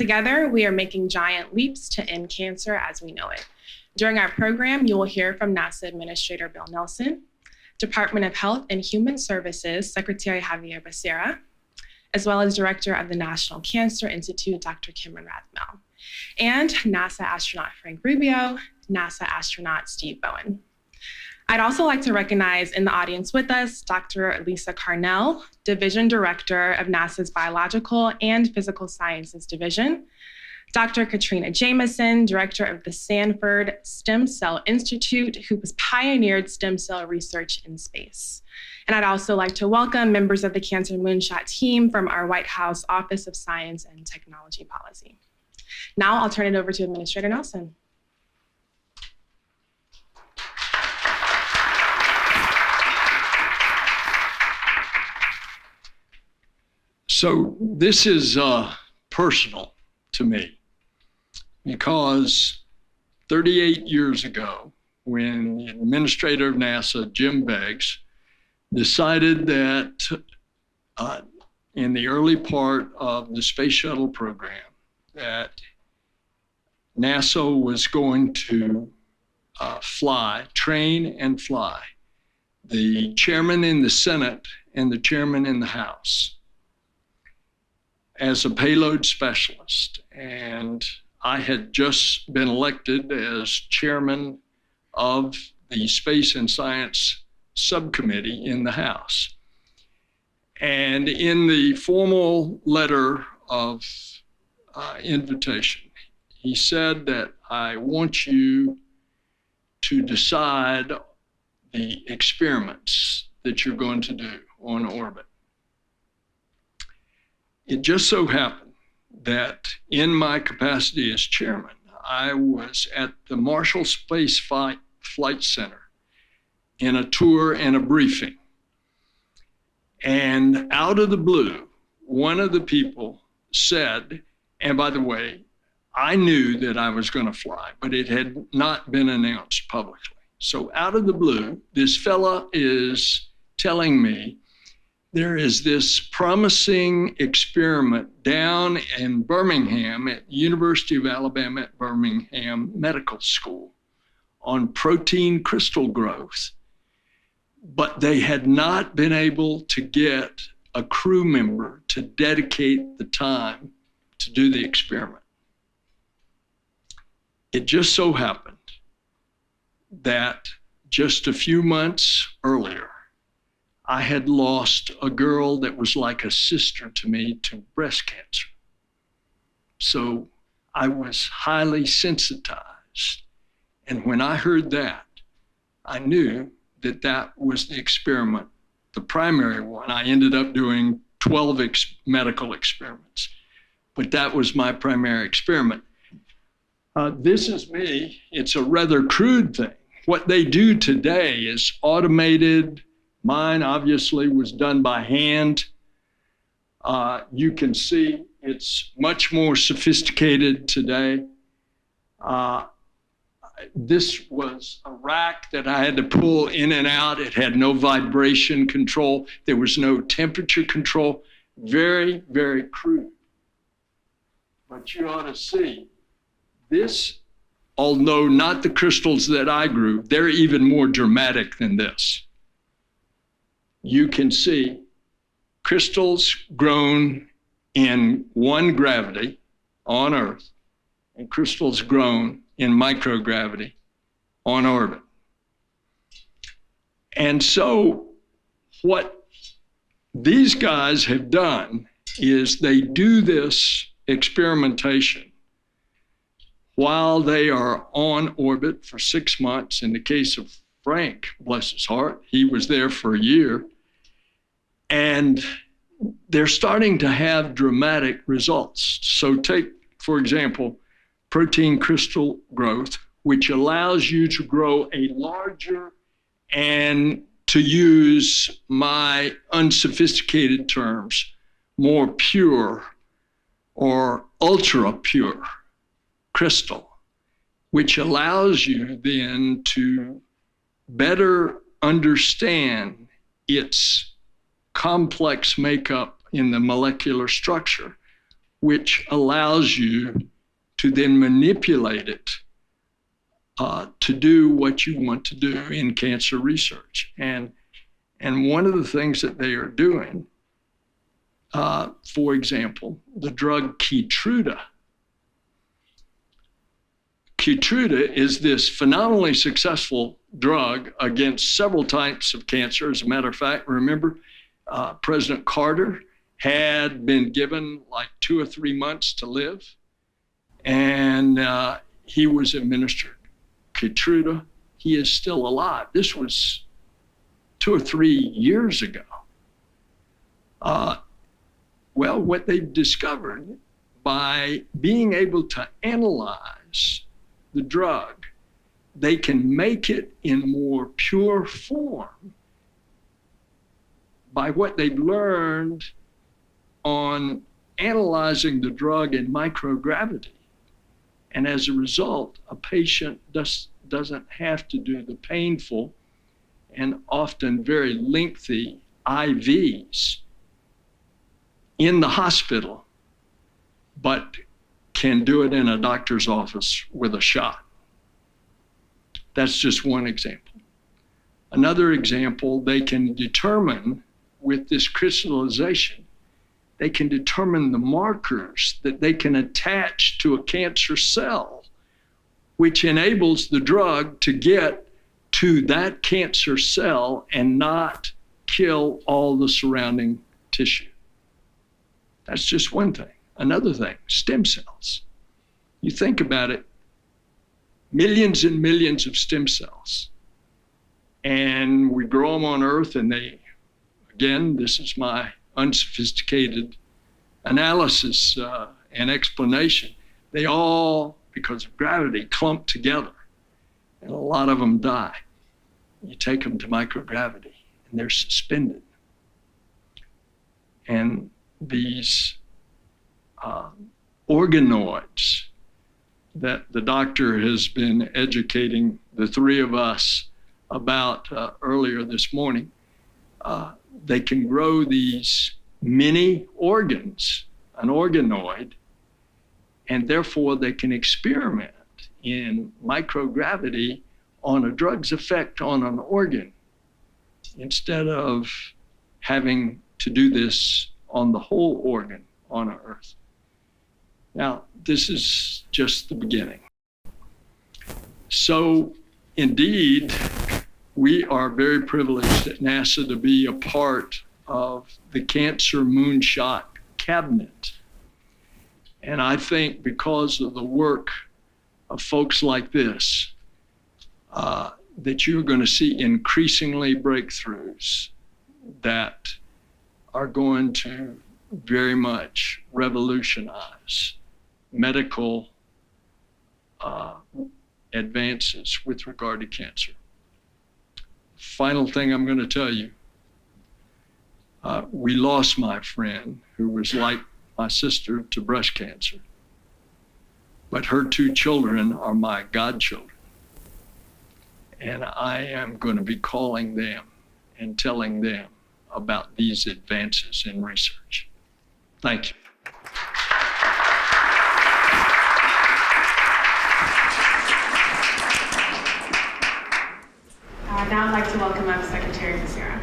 Together, we are making giant leaps to end cancer as we know it. During our program, you will hear from NASA Administrator Bill Nelson, Department of Health and Human Services Secretary Javier Becerra, as well as Director of the National Cancer Institute, Dr. Cameron Rathmel, and NASA astronaut Frank Rubio, NASA astronaut Steve Bowen. I'd also like to recognize in the audience with us, Dr. Lisa Carnell, Division Director of NASA's Biological and Physical Sciences Division, Dr. Katrina Jameson, Director of the Sanford Stem Cell Institute, who has pioneered stem cell research in space. And I'd also like to welcome members of the Cancer Moonshot team from our White House Office of Science and Technology Policy. Now I'll turn it over to Administrator Nelson. So this is personal to me because 38 years ago, when the administrator of NASA, Jim Beggs, decided that in the early part of the space shuttle program, that NASA was going to train and fly the chairman in the Senate and the chairman in the House as a payload specialist. And I had just been elected as chairman of the Space and Science Subcommittee in the House. And in the formal letter of invitation, he said that I want you to decide the experiments that you're going to do on orbit. It just so happened that in my capacity as chairman, I was at the Marshall Space Flight Center in a tour and a briefing. And out of the blue, one of the people said, and by the way, I knew that I was going to fly, but it had not been announced publicly. So out of the blue, this fella is telling me there is this promising experiment down in Birmingham at University of Alabama at Birmingham Medical School on protein crystal growth, but they had not been able to get a crew member to dedicate the time to do the experiment. It just so happened that just a few months earlier, I had lost a girl that was like a sister to me to breast cancer. So I was highly sensitized. And when I heard that, I knew that that was the experiment, the primary one. I ended up doing 12 medical experiments, but that was my primary experiment. This is me. It's a rather crude thing. What they do today is automated. Mine obviously was done by hand. You can see it's much more sophisticated today. This was a rack that I had to pull in and out. It had no vibration control. There was no temperature control. Very, very crude. But you ought to see this, although not the crystals that I grew, they're even more dramatic than this. You can see crystals grown in one gravity on Earth and crystals grown in microgravity on orbit. And so what these guys have done is they do this experimentation while they are on orbit for 6 months. In the case of Frank, bless his heart, he was there for a year. And they're starting to have dramatic results. So take, for example, protein crystal growth, which allows you to grow a larger and, to use my unsophisticated terms, more pure or ultra pure crystal, which allows you then to better understand its complex makeup in the molecular structure, which allows you to then manipulate it to do what you want to do in cancer research. And one of the things that they are doing, for example, the drug Keytruda. Keytruda is this phenomenally successful drug against several types of cancer. As a matter of fact, remember, President Carter had been given like 2 or 3 months to live, and he was administered Keytruda. He is still alive. This was 2 or 3 years ago. Well, what they've discovered by being able to analyze the drug, they can make it in more pure form by what they've learned on analyzing the drug in microgravity. And as a result, a patient doesn't have to do the painful and often very lengthy IVs in the hospital, but can do it in a doctor's office with a shot. That's just one example. Another example, they can determine with this crystallization, they can determine the markers that they can attach to a cancer cell, which enables the drug to get to that cancer cell and not kill all the surrounding tissue. That's just one thing. Another thing, stem cells. You think about it, millions and millions of stem cells. And we grow them on Earth, and they, again, this is my unsophisticated analysis and explanation. They all, because of gravity, clump together, and a lot of them die. You take them to microgravity, and they're suspended. And these organoids that the doctor has been educating the three of us about earlier this morning, they can grow these mini organs, an organoid, and therefore they can experiment in microgravity on a drug's effect on an organ instead of having to do this on the whole organ on Earth. Now, this is just the beginning. So, indeed, we are very privileged at NASA to be a part of the Cancer Moonshot cabinet. And I think because of the work of folks like this, that you're going to see increasingly breakthroughs that are going to very much revolutionize medical advances with regard to cancer. Final thing I'm going to tell you, we lost my friend who was like my sister to breast cancer, but her 2 children are my godchildren. And I am going to be calling them and telling them about these advances in research. Thank you. Now I'd like to welcome up Secretary Becerra.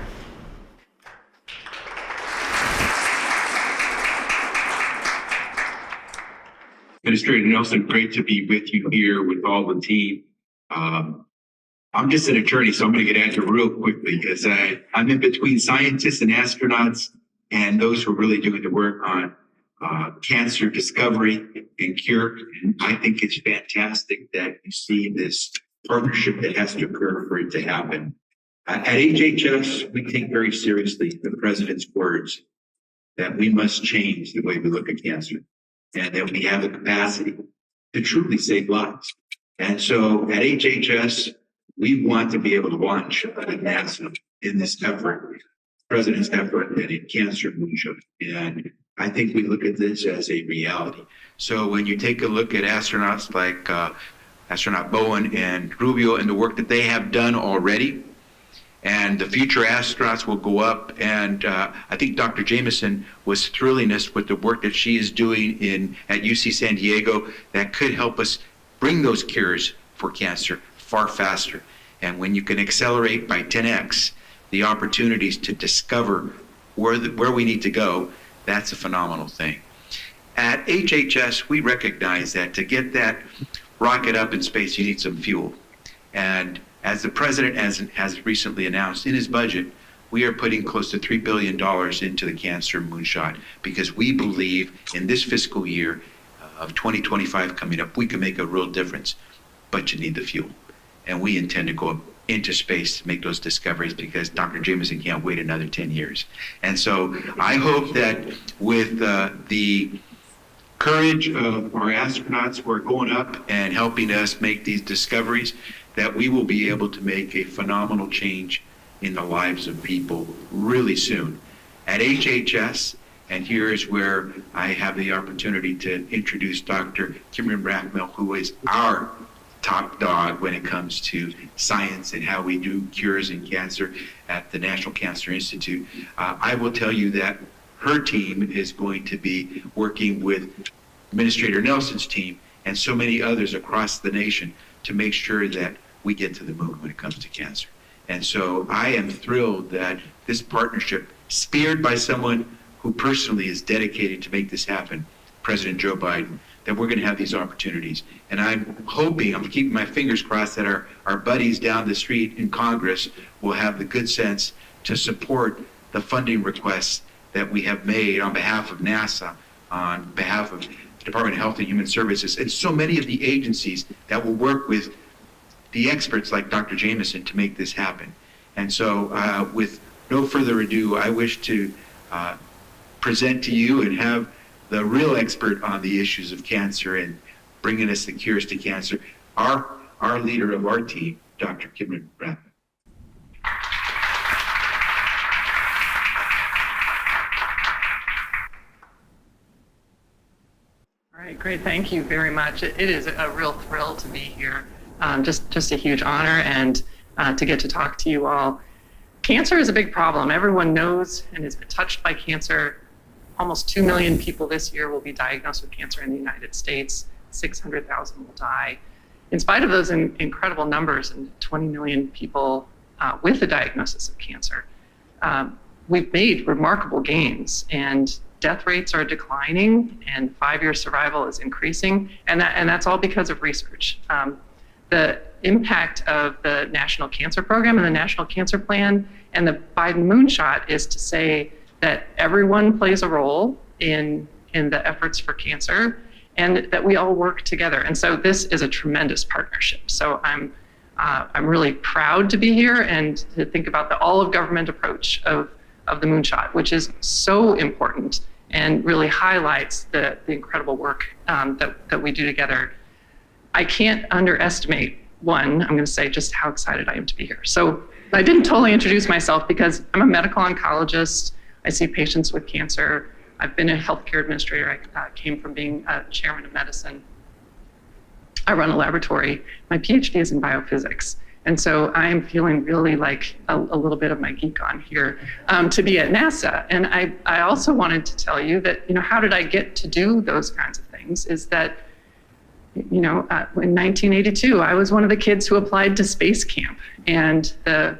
Administrator Nelson, great to be with you here with all the team. I'm just an attorney, so I'm going to get at you real quickly because I'm in between scientists and astronauts and those who are really doing the work on cancer discovery and cure. And I think it's fantastic that you see this partnership that has to occur for it to happen. At HHS, we take very seriously the president's words that we must change the way we look at cancer and that we have the capacity to truly save lives. And so at HHS, we want to be able to launch NASA in this effort, President's effort, and in Cancer Moonshot. And I think we look at this as a reality. So when you take a look at astronauts like astronaut Bowen and Rubio and the work that they have done already, and the future astronauts will go up. And I think Dr. Jameson was thrilling us with the work that she is doing at UC San Diego that could help us bring those cures for cancer far faster. And when you can accelerate by 10x the opportunities to discover where we need to go, that's a phenomenal thing. At HHS, we recognize that to get that rocket up in space, you need some fuel. And as the president has recently announced in his budget, we are putting close to $3 billion into the Cancer Moonshot because we believe in this fiscal year of 2025 coming up, we can make a real difference, but you need the fuel. And we intend to go up into space to make those discoveries because Dr. Jameson can't wait another 10 years. And so I hope that with the courage of our astronauts who are going up and helping us make these discoveries, that we will be able to make a phenomenal change in the lives of people really soon. At HHS, and here is where I have the opportunity to introduce Dr. Kimberly Rathmel, who is our top dog when it comes to science and how we do cures in cancer at the National Cancer Institute. I will tell you that her team is going to be working with Administrator Nelson's team and so many others across the nation to make sure that we get to the moon when it comes to cancer. And so I am thrilled that this partnership, spearheaded by someone who personally is dedicated to make this happen, President Joe Biden, that we're going to have these opportunities. And I'm hoping, I'm keeping my fingers crossed that our buddies down the street in Congress will have the good sense to support the funding requests that we have made on behalf of NASA, on behalf of the Department of Health and Human Services, and so many of the agencies that will work with the experts like Dr. Jameson to make this happen. And so with no further ado, I wish to present to you and have the real expert on the issues of cancer and bringing us the cures to cancer, our leader of our team, Dr. Kimberly Rathmel. All right, great. Thank you very much. It is a real thrill to be here. Just a huge honor and to get to talk to you all. Cancer is a big problem. Everyone knows and has been touched by cancer. Almost 2 million people this year will be diagnosed with cancer in the United States. 600,000 will die. In spite of those incredible numbers and 20 million people with a diagnosis of cancer, we've made remarkable gains, and death rates are declining and 5-year survival is increasing, and that's all because of research. The impact of the National Cancer Program and the National Cancer Plan and the Biden Moonshot is to say that everyone plays a role in the efforts for cancer and that we all work together. And so this is a tremendous partnership. So I'm really proud to be here and to think about the all of government approach of the Moonshot, which is so important and really highlights the incredible work that we do together. I can't underestimate, I'm going to say just how excited I am to be here. So I didn't totally introduce myself because I'm a medical oncologist. I see patients with cancer. I've been a healthcare administrator. I came from being a chairman of medicine. I run a laboratory. My PhD is in biophysics. And so I am feeling really like a little bit of my geek on here to be at NASA. And I also wanted to tell you that, how did I get to do those kinds of things is that, in 1982, I was one of the kids who applied to space camp, and the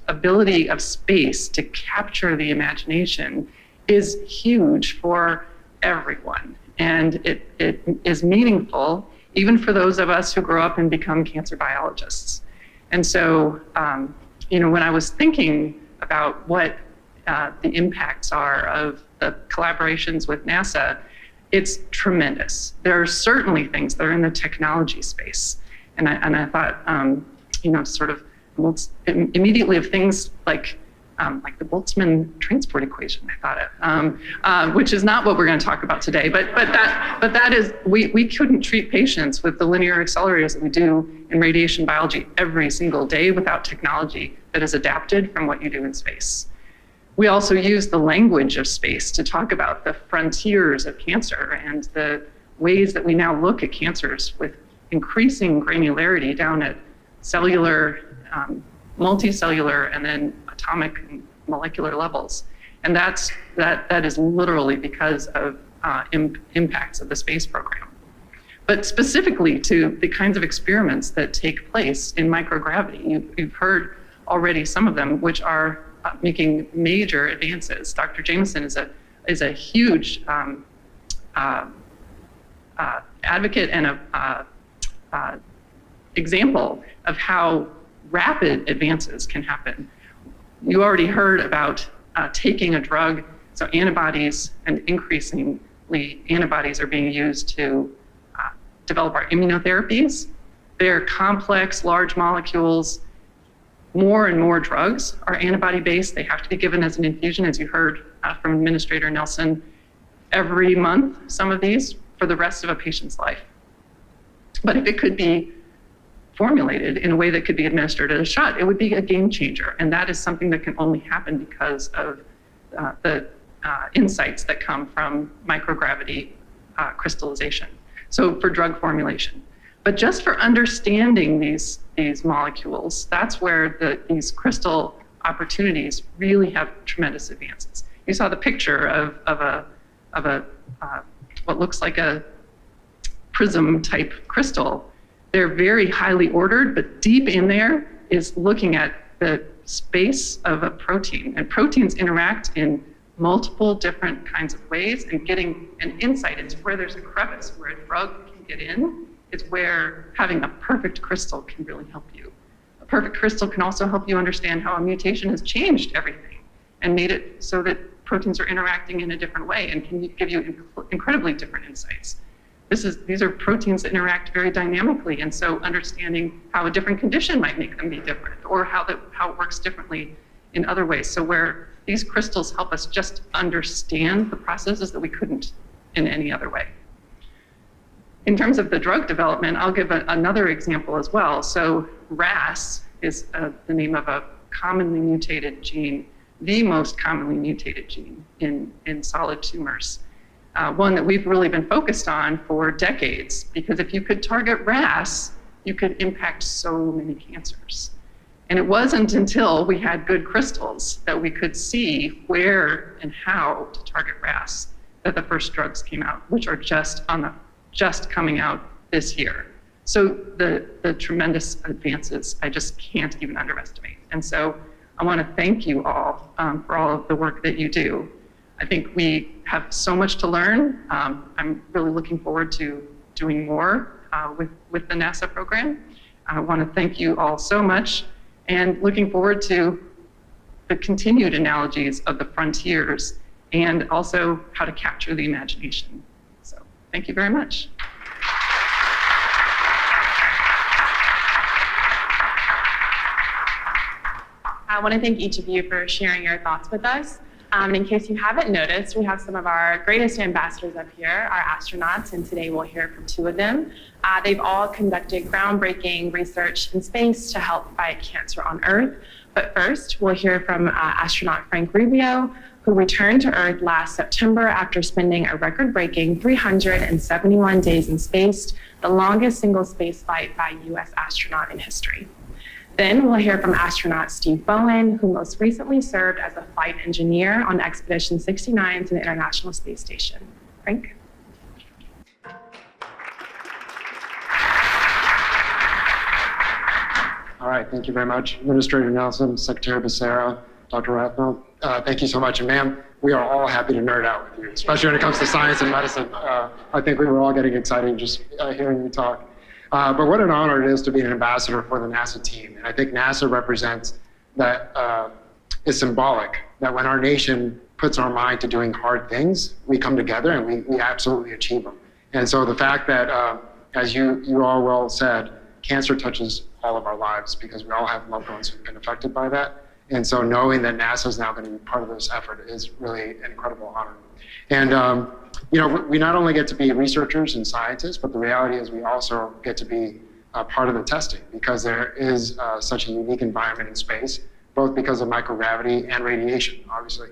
ability of space to capture the imagination is huge for everyone. And it is meaningful even for those of us who grow up and become cancer biologists. And so, when I was thinking about what the impacts are of the collaborations with NASA, it's tremendous. There are certainly things that are in the technology space. And I thought, sort of immediately of things like the Boltzmann transport equation, I thought of, which is not what we're going to talk about today. But that is, we couldn't treat patients with the linear accelerators that we do in radiation biology every single day without technology that is adapted from what you do in space. We also use the language of space to talk about the frontiers of cancer and the ways that we now look at cancers with increasing granularity down at cellular multicellular and then atomic and molecular levels. And that is literally because of impacts of the space program. But specifically to the kinds of experiments that take place in microgravity, you've heard already some of them, which are making major advances. Dr. Jameson is a huge advocate and a example of how rapid advances can happen. You already heard about taking a drug, so antibodies, and increasingly antibodies are being used to develop our immunotherapies. They're complex, large molecules. More and more drugs are antibody-based. They have to be given as an infusion, as you heard from Administrator Nelson, every month, some of these, for the rest of a patient's life. But if it could be formulated in a way that could be administered as a shot, it would be a game changer. And that is something that can only happen because of the insights that come from microgravity crystallization. So for drug formulation. But just for understanding these molecules, that's where these crystal opportunities really have tremendous advances. You saw the picture of what looks like a prism type crystal. They're very highly ordered, but deep in there is looking at the space of a protein. And proteins interact in multiple different kinds of ways, and getting an insight into where there's a crevice, where a drug can get in, is where having a perfect crystal can really help you. A perfect crystal can also help you understand how a mutation has changed everything and made it so that proteins are interacting in a different way and can give you incredibly different insights. These are proteins that interact very dynamically, and so understanding how a different condition might make them be different, or how it works differently in other ways. So where these crystals help us just understand the processes that we couldn't in any other way. In terms of the drug development, I'll give another example as well. So RAS is the name of a commonly mutated gene, the most commonly mutated gene in solid tumors. One that we've really been focused on for decades, because if you could target RAS, you could impact so many cancers. And it wasn't until we had good crystals that we could see where and how to target RAS that the first drugs came out, which are just coming out this year. So the tremendous advances, I just can't even underestimate. And so I want to thank you all for all of the work that you do. I think we have so much to learn. I'm really looking forward to doing more with the NASA program. I want to thank you all so much, and looking forward to the continued analogies of the frontiers and also how to capture the imagination. So thank you very much. I want to thank each of you for sharing your thoughts with us. In case you haven't noticed, we have some of our greatest ambassadors up here, our astronauts, and today we'll hear from two of them. They've all conducted groundbreaking research in space to help fight cancer on Earth. But first, we'll hear from astronaut Frank Rubio, who returned to Earth last September after spending a record-breaking 371 days in space, the longest single space flight by a U.S. astronaut in history. Then we'll hear from astronaut Steve Bowen, who most recently served as a flight engineer on Expedition 69 to the International Space Station. Frank? All right, thank you very much. Administrator Nelson, Secretary Becerra, Dr. Rathmel, thank you so much. And ma'am, we are all happy to nerd out with you, especially when it comes to science and medicine. I think we were all getting excited just hearing you talk. But what an honor it is to be an ambassador for the NASA team. And I think NASA represents that is symbolic, that when our nation puts our mind to doing hard things, we come together and we absolutely achieve them. And so the fact that, as you all well said, cancer touches all of our lives because we all have loved ones who've been affected by that. And so knowing that NASA is now going to be part of this effort is really an incredible honor. And you know, we not only get to be researchers and scientists, but the reality is we also get to be part of the testing because there is such a unique environment in space, both because of microgravity and radiation, obviously.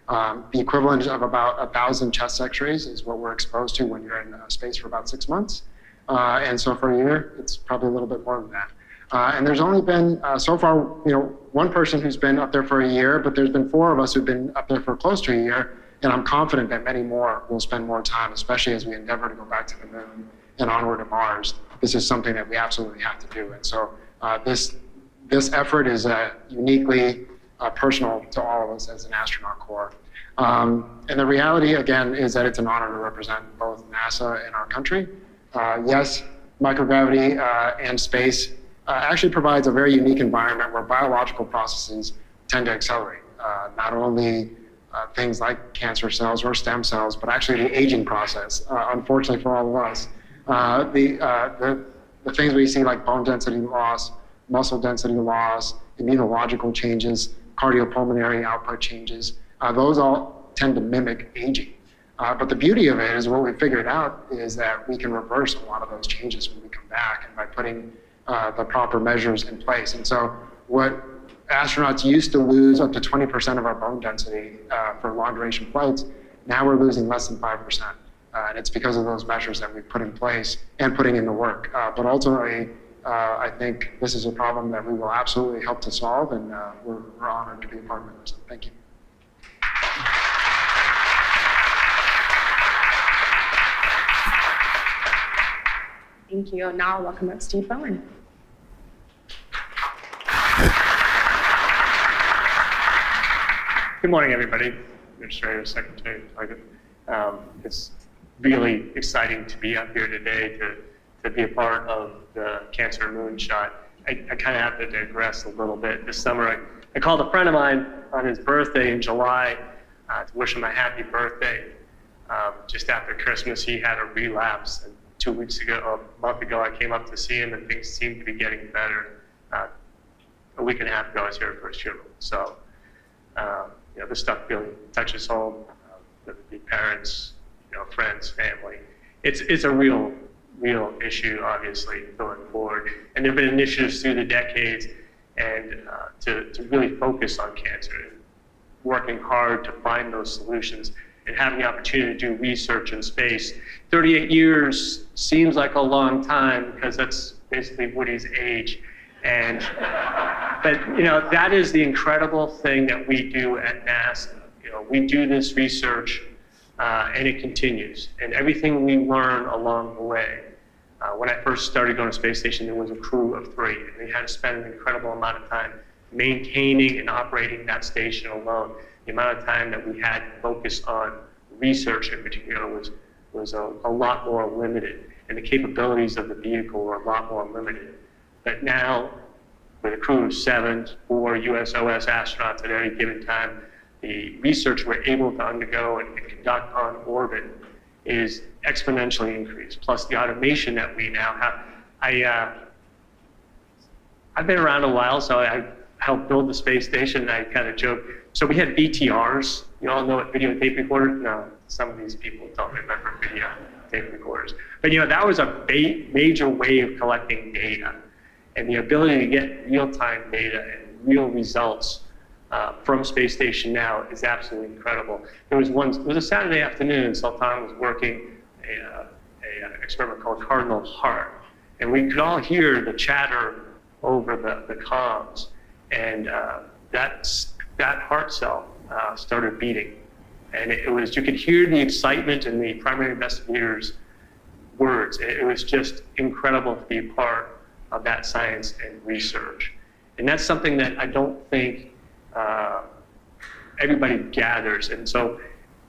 The equivalent of about 1,000 chest x-rays is what we're exposed to when you're in space for about 6 months. And so for a year, it's probably a little bit more than that. And there's only been, so far, one person who's been up there for a year, but there's been 4 of us who've been up there for close to a year. And I'm confident that many more will spend more time, especially as we endeavor to go back to the moon and onward to Mars. This is something that we absolutely have to do. And so this effort is uniquely personal to all of us as an astronaut corps. And the reality, again, is that it's an honor to represent both NASA and our country. Yes, microgravity and space actually provides a very unique environment where biological processes tend to accelerate. Not only things like cancer cells or stem cells, but actually the aging process, unfortunately for all of us. The things we see like bone density loss, muscle density loss, immunological changes, cardiopulmonary output changes, those all tend to mimic aging. But the beauty of it is what we figured out is that we can reverse a lot of those changes when we come back and by putting the proper measures in place. And so what astronauts used to lose up to 20% of our bone density for long duration flights, now we're losing less than 5%. And it's because of those measures that we've put in place and putting in the work. But ultimately, I think this is a problem that we will absolutely help to solve, and we're honored to be a part of it. So thank you. Thank you. Now I'll welcome up Steve Bowen. Good morning, everybody. Administrator, Secretary, it's really exciting to be up here today to be a part of the Cancer Moonshot. I kind of have to digress a little bit. This summer, I called a friend of mine on his birthday in July to wish him a happy birthday. Just after Christmas, he had a relapse. And 2 weeks ago, a month ago, I came up to see him and things seemed to be getting better. A week and a half ago, I was here for his funeral. So, this stuff really touches home. The parents, friends, family. It's a real issue, obviously, going forward. And there have been initiatives through the decades and to really focus on cancer and working hard to find those solutions and having the opportunity to do research in space. 38 years seems like a long time because that's basically Woody's age. But that is the incredible thing that we do at NASA. We do this research and it continues. And everything we learn along the way. When I first started going to space station, there was a crew of 3, and we had to spend an incredible amount of time maintaining and operating that station alone. The amount of time that we had to focus on research in particular was a lot more limited, and the capabilities of the vehicle were a lot more limited. But now, with a crew of 7, 4 USOS astronauts at any given time, the research we're able to undergo and conduct on orbit is exponentially increased. Plus the automation that we now have. I've been around a while, so I helped build the space station, and I kind of joke. So we had VTRs. You all know what video tape recorders? No, some of these people don't remember video tape recorders. But that was a major way of collecting data. And the ability to get real-time data and real results from space station now is absolutely incredible. It was a Saturday afternoon, and Sultan was working an experiment called Cardinal Heart, and we could all hear the chatter over the comms, and that heart cell started beating, and you could hear the excitement in the primary investigator's words. It was just incredible to be a part of that science and research, and that's something that I don't think everybody gathers. And so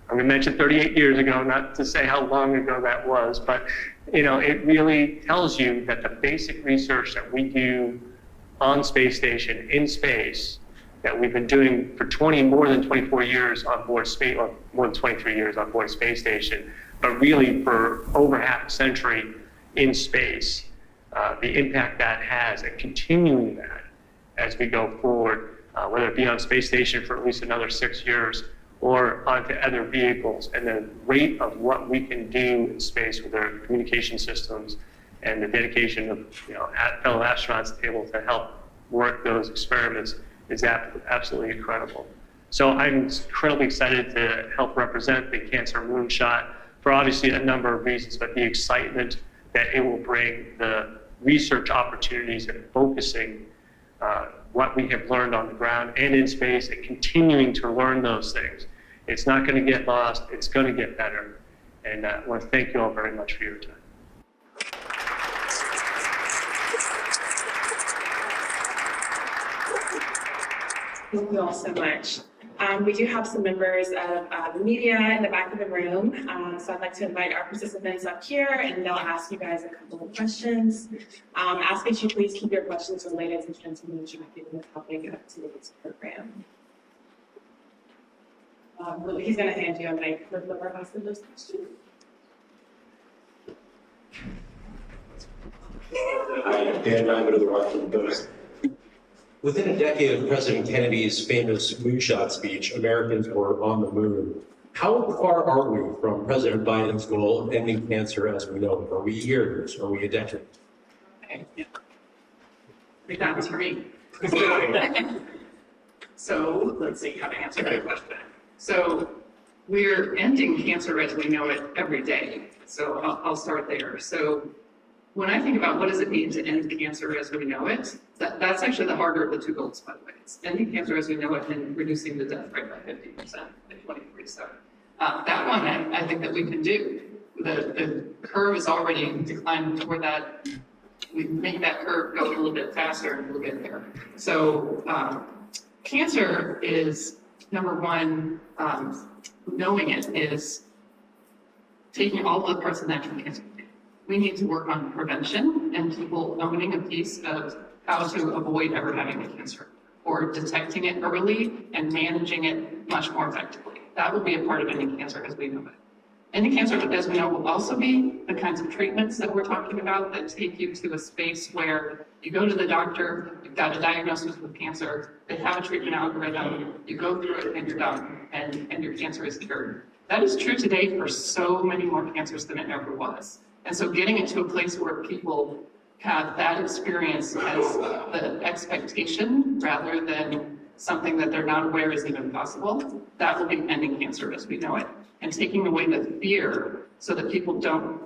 I'm going to mention 38 years ago, not to say how long ago that was, but it really tells you that the basic research that we do on space station, in space, that we've been doing for more than 24 years on board space, or more than 23 years on board space station, but really for over half a century in space, the impact that has, and continuing that as we go forward, whether it be on space station for at least another 6 years or onto other vehicles, and the rate of what we can do in space with our communication systems and the dedication of fellow astronauts able to help work those experiments is absolutely incredible. So I'm incredibly excited to help represent the Cancer Moonshot for obviously a number of reasons, but the excitement that it will bring, the research opportunities and focusing what we have learned on the ground and in space and continuing to learn those things. It's not going to get lost. It's going to get better. And I want to thank you all very much for your time. Thank you all so much. We do have some members of the media in the back of the room, so I'd like to invite our participants up here, and they'll ask you guys a couple of questions. Ask that you please keep your questions related to Cancer Moonshot, given the topic of today's program. He's going to hand you a mic for whoever asks those questions. Hi, Dan Diamond of the Washington Post. Within a decade of President Kennedy's famous moonshot speech, Americans were on the moon. How far are we from President Biden's goal of ending cancer as we know it? Are we years? Are we a decade? Okay. Yeah. Read that to me. So let's see how to answer that question. So we're ending cancer as we know it every day. So I'll start there. So when I think about what does it mean to end cancer as we know it, that's actually the harder of the two goals, by the way. It's ending cancer as we know it and reducing the death rate by 50% by 2047. That one I think that we can do. The curve is already declining toward that. We make that curve go a little bit faster and we'll get there. So cancer is, number one, knowing it is taking all the parts of natural cancer. We need to work on prevention and people owning a piece of how to avoid ever having the cancer, or detecting it early and managing it much more effectively. That will be a part of ending cancer as we know it. Ending cancer, as we know, will also be the kinds of treatments that we're talking about that take you to a space where you go to the doctor, you've got a diagnosis with cancer, they have a treatment algorithm, you go through it and you're done, and your cancer is cured. That is true today for so many more cancers than it ever was. And so getting it to a place where people have that experience as the expectation rather than something that they're not aware is even possible, that will be ending cancer as we know it. And taking away the fear so that people don't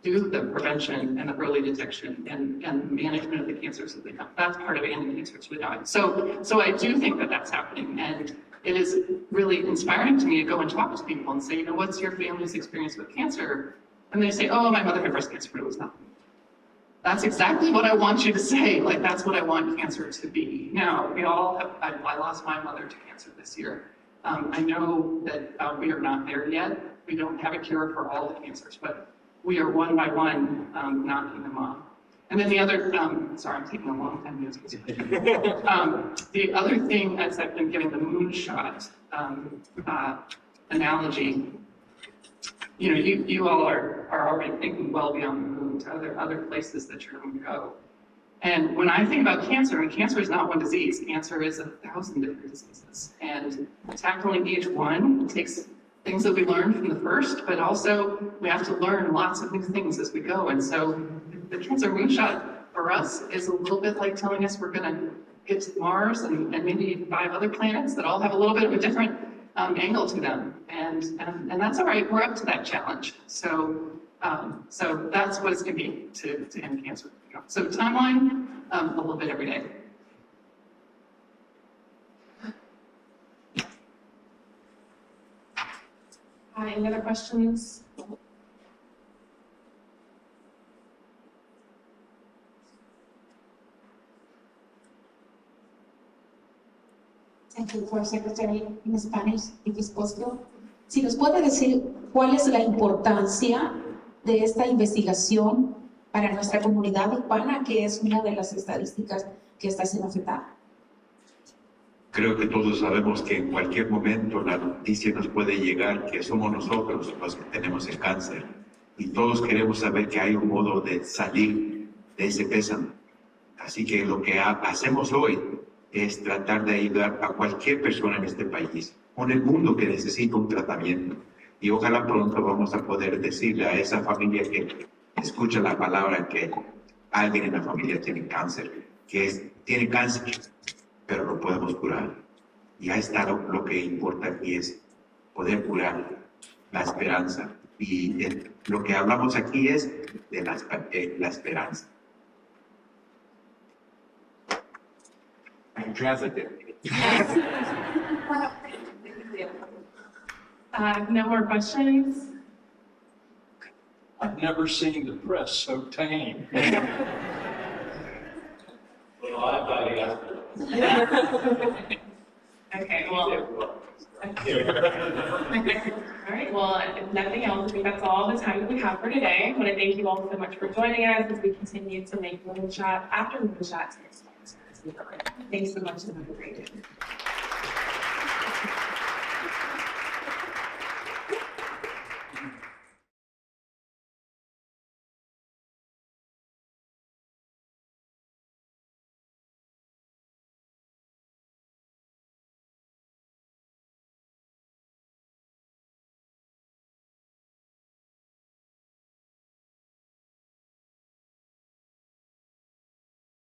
do the prevention and the early detection and management of the cancers that they have. That's part of ending cancer as we know it. So I do think that that's happening. And it is really inspiring to me to go and talk to people and say, you know, what's your family's experience with cancer? And they say, oh, my mother had breast cancer, but it was nothing. That's exactly what I want you to say. Like, that's what I want cancer to be. Now, we all have, I lost my mother to cancer this year. I know that we are not there yet. We don't have a cure for all the cancers, but we are one by one knocking them off. And then the other, sorry, I'm taking a long time to answer this question. The other thing, as I've been giving the moonshot analogy, you know, you all are already thinking well beyond the moon to other places that you're going to go. And when I think about cancer, and cancer is not one disease, cancer is 1,000 different diseases. And tackling each one takes things that we learned from the first, but also we have to learn lots of new things as we go. And so the Cancer Moonshot for us is a little bit like telling us we're going to get to Mars and maybe 5 other planets that all have a little bit of a different angle to them. And that's all right, we're up to that challenge. So that's what it's going to be to end cancer. So timeline, a little bit every day. Any other questions? Thank you, for Secretary in Spanish, if it's possible. Si nos puede decir cuál es la importancia de esta investigación para nuestra comunidad hispana, que es una de las estadísticas que está siendo afectada. Creo que todos sabemos que en cualquier momento la noticia nos puede llegar que somos nosotros los que tenemos el cáncer y todos queremos saber que hay un modo de salir de ese pésame. Así que lo que hacemos hoy es tratar de ayudar a cualquier persona en este país o en el mundo que necesita un tratamiento. Y ojalá pronto vamos a poder decirle a esa familia que escucha la palabra que alguien en la familia tiene cáncer, tiene cáncer, pero lo podemos curar. Y ahí está lo que importa aquí, es poder curar la esperanza. Y lo que hablamos aquí es de la esperanza. can translate there. No more questions? I've never seen the press so tame. Well, I've got to ask. Okay, well. All right, well, if nothing else, I think that's all the time that we have for today. I want to thank you all so much for joining us as we continue to make Moonshot after Moonshot. Thanks so much and have a great day.